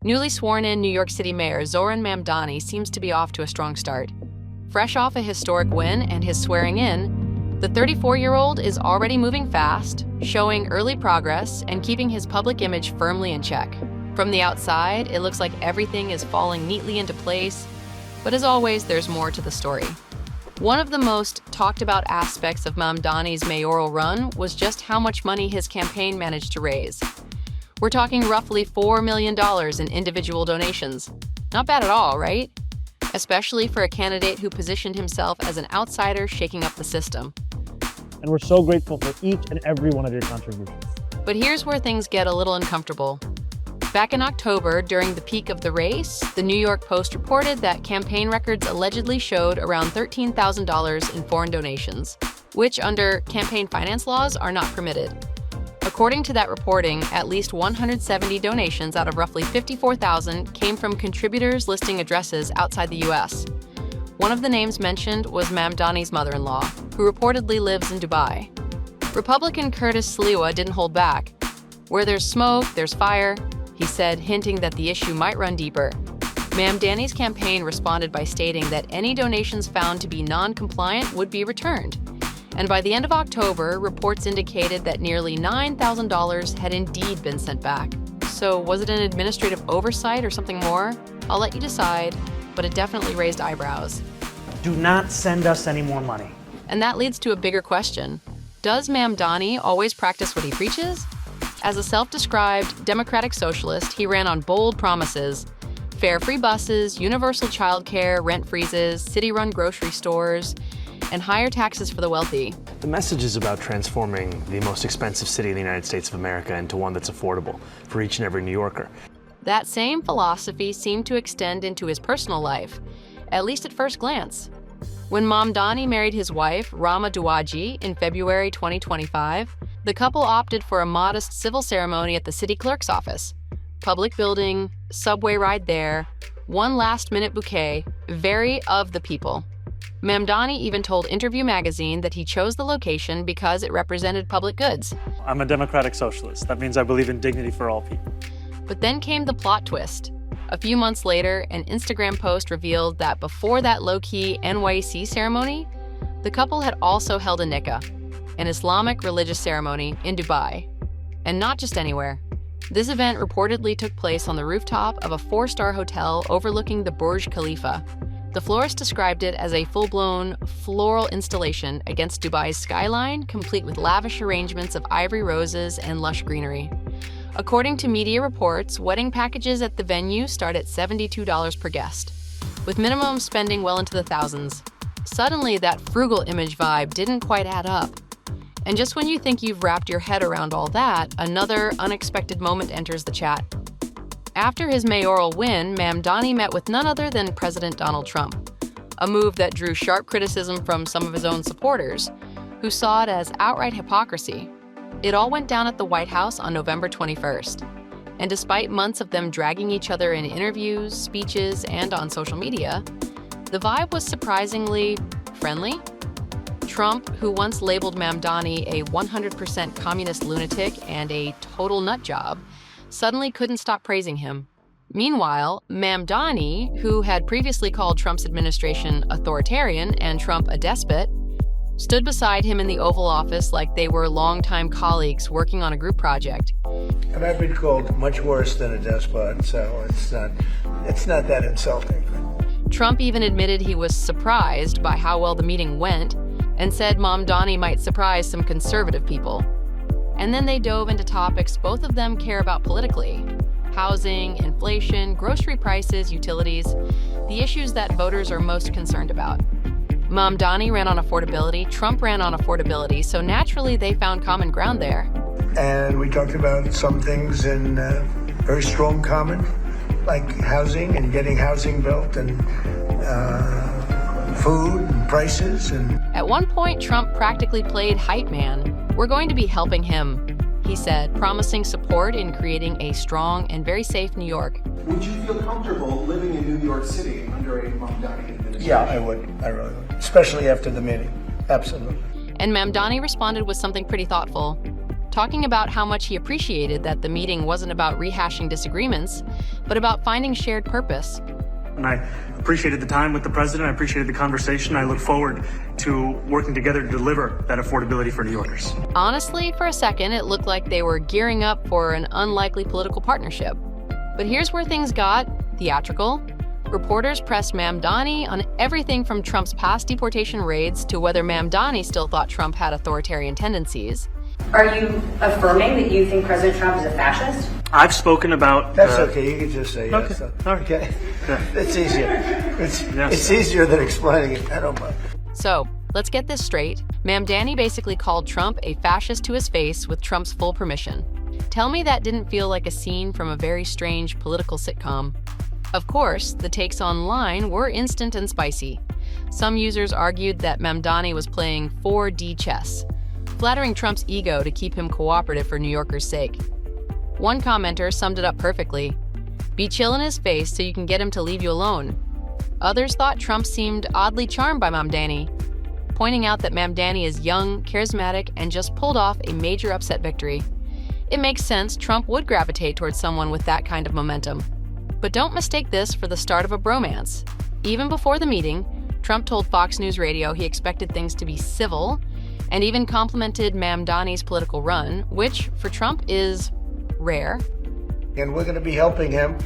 Newly sworn-in New York City Mayor Zohran Mamdani seems to be off to a strong start. Fresh off a historic win and his swearing in, the 34-year-old is already moving fast, showing early progress and keeping his public image firmly in check. From the outside, it looks like everything is falling neatly into place, but as always, there's more to the story. One of the most talked about aspects of Mamdani's mayoral run was just how much money his campaign managed to raise. We're talking roughly $4 million in individual donations. Not bad at all, right? Especially for a candidate who positioned himself as an outsider shaking up the system. And we're so grateful for each and every one of your contributions. But here's where things get a little uncomfortable. Back in October, during the peak of the race, the New York Post reported that campaign records allegedly showed around $13,000 in foreign donations, which under campaign finance laws are not permitted. According to that reporting, at least 170 donations out of roughly 54,000 came from contributors listing addresses outside the U.S. One of the names mentioned was Mamdani's mother-in-law, who reportedly lives in Dubai. Republican Curtis Sliwa didn't hold back. "Where there's smoke, there's fire," he said, hinting that the issue might run deeper. Mamdani's campaign responded by stating that any donations found to be non-compliant would be returned. And by the end of October, reports indicated that nearly $9,000 had indeed been sent back. So was it an administrative oversight or something more? I'll let you decide, but it definitely raised eyebrows. Do not send us any more money. And that leads to a bigger question. Does Mamdani always practice what he preaches? As a self-described democratic socialist, he ran on bold promises: fare-free buses, universal childcare, rent freezes, city-run grocery stores, and higher taxes for the wealthy. The message is about transforming the most expensive city in the United States of America into one that's affordable for each and every New Yorker. That same philosophy seemed to extend into his personal life, at least at first glance. When Mamdani married his wife, Rama Duwaji, in February 2025, the couple opted for a modest civil ceremony at the city clerk's office. Public building, subway ride there, one last-minute bouquet, very of the people. Mamdani even told Interview magazine that he chose the location because it represented public goods. I'm a democratic socialist. That means I believe in dignity for all people. But then came the plot twist. A few months later, an Instagram post revealed that before that low-key NYC ceremony, the couple had also held a nikah, an Islamic religious ceremony in Dubai. And not just anywhere. This event reportedly took place on the rooftop of a 4-star hotel overlooking the Burj Khalifa. The florist described it as a full-blown floral installation against Dubai's skyline, complete with lavish arrangements of ivory roses and lush greenery. According to media reports, wedding packages at the venue start at $72 per guest, with minimum spending well into the thousands. Suddenly, that frugal image vibe didn't quite add up. And just when you think you've wrapped your head around all that, another unexpected moment enters the chat. After his mayoral win, Mamdani met with none other than President Donald Trump, a move that drew sharp criticism from some of his own supporters, who saw it as outright hypocrisy. It all went down at the White House on November 21st. And despite months of them dragging each other in interviews, speeches, and on social media, the vibe was surprisingly friendly. Trump, who once labeled Mamdani a 100% communist lunatic and a total nut job, suddenly couldn't stop praising him. Meanwhile, Mamdani, who had previously called Trump's administration authoritarian and Trump a despot, stood beside him in the Oval Office like they were longtime colleagues working on a group project. And I've been called much worse than a despot, so it's not that insulting. Trump even admitted he was surprised by how well the meeting went and said Mamdani might surprise some conservative people. And then they dove into topics both of them care about politically: housing, inflation, grocery prices, utilities, the issues that voters are most concerned about. Mamdani ran on affordability, Trump ran on affordability, so naturally they found common ground there. And we talked about some things in very strong common, like housing and getting housing built, and food and prices. And at one point, Trump practically played hype man. "We're going to be helping him," he said, promising support in creating a strong and very safe New York. Would you feel comfortable living in New York City under a Mamdani administration? yeah, I would. I really would. Especially after the meeting. Absolutely. And Mamdani responded with something pretty thoughtful. Talking about how much he appreciated that the meeting wasn't about rehashing disagreements, but about finding shared purpose. And I appreciated the time with the president. I appreciated the conversation. I look forward to working together to deliver that affordability for New Yorkers. Honestly, for a second, it looked like they were gearing up for an unlikely political partnership. But here's where things got theatrical. Reporters pressed Mamdani on everything from Trump's past deportation raids to whether Mamdani still thought Trump had authoritarian tendencies. Are you affirming that you think President Trump is a fascist? I've spoken about... That's okay. You can just say yes. Okay. It's easier. It's easier than explaining it. I don't mind. So, let's get this straight. Mamdani basically called Trump a fascist to his face with Trump's full permission. Tell me that didn't feel like a scene from a very strange political sitcom. Of course, the takes online were instant and spicy. Some users argued that Mamdani was playing 4D chess, flattering Trump's ego to keep him cooperative for New Yorkers' sake. One commenter summed it up perfectly. Be chill in his face so you can get him to leave you alone. Others thought Trump seemed oddly charmed by Mamdani, pointing out that Mamdani is young, charismatic, and just pulled off a major upset victory. It makes sense Trump would gravitate towards someone with that kind of momentum. But don't mistake this for the start of a bromance. Even before the meeting, Trump told Fox News Radio he expected things to be civil, and even complimented Mamdani's political run, which, for Trump, is rare. And we're going to be helping him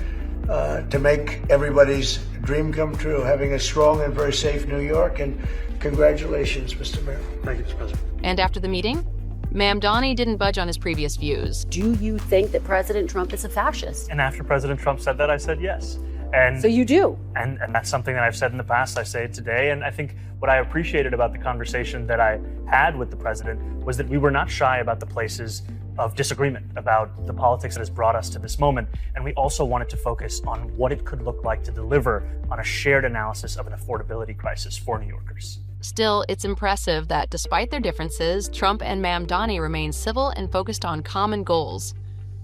to make everybody's dream come true, having a strong and very safe New York. And congratulations, Mr. Mayor. Thank you, Mr. President. And after the meeting, Mamdani didn't budge on his previous views. Do you think that President Trump is a fascist? And after President Trump said that, I said yes. And So you do? And that's something that I've said in the past, I say it today. And I think what I appreciated about the conversation that I had with the president was that we were not shy about the places of disagreement, about the politics that has brought us to this moment. And we also wanted to focus on what it could look like to deliver on a shared analysis of an affordability crisis for New Yorkers. Still, it's impressive that despite their differences, Trump and Mamdani remain civil and focused on common goals,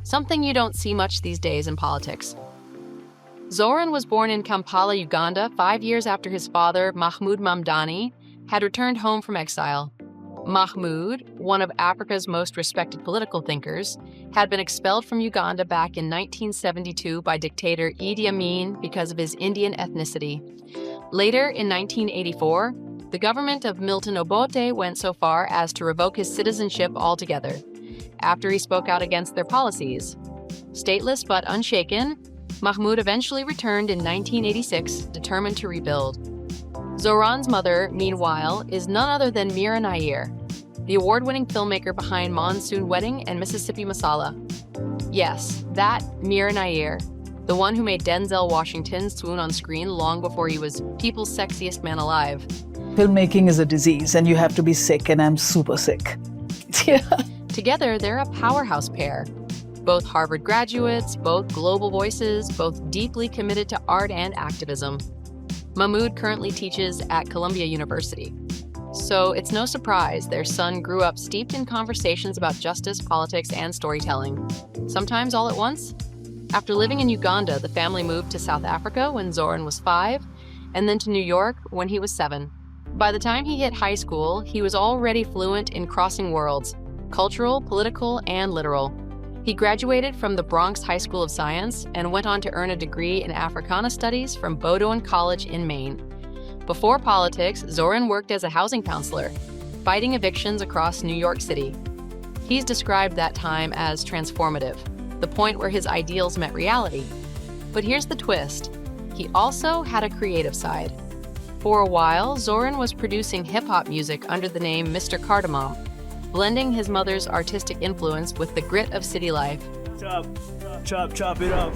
something you don't see much these days in politics. Zohran was born in Kampala, Uganda, 5 years after his father, Mahmoud Mamdani, had returned home from exile. Mahmoud, one of Africa's most respected political thinkers, had been expelled from Uganda back in 1972 by dictator Idi Amin because of his Indian ethnicity. Later, in 1984, the government of Milton Obote went so far as to revoke his citizenship altogether, after he spoke out against their policies. Stateless but unshaken, Mahmoud eventually returned in 1986, determined to rebuild. Zohran's mother, meanwhile, is none other than Mira Nair, the award-winning filmmaker behind Monsoon Wedding and Mississippi Masala. Yes, that Mira Nair, the one who made Denzel Washington swoon on screen long before he was people's sexiest man alive. Filmmaking is a disease, and you have to be sick, and I'm super sick. Yeah. Together, they're a powerhouse pair. Both Harvard graduates, both global voices, both deeply committed to art and activism. Mahmoud currently teaches at Columbia University. So it's no surprise their son grew up steeped in conversations about justice, politics, and storytelling, sometimes all at once. After living in Uganda, the family moved to South Africa when Zohran was 5, and then to New York when he was 7. By the time he hit high school, he was already fluent in crossing worlds, cultural, political, and literal. He graduated from the Bronx High School of Science and went on to earn a degree in Africana Studies from Bowdoin College in Maine. Before politics, Zohran worked as a housing counselor, fighting evictions across New York City. He's described that time as transformative, the point where his ideals met reality. But here's the twist. He also had a creative side. For a while, Zohran was producing hip-hop music under the name Mr. Cardamom, blending his mother's artistic influence with the grit of city life. Chop, chop, chop it up.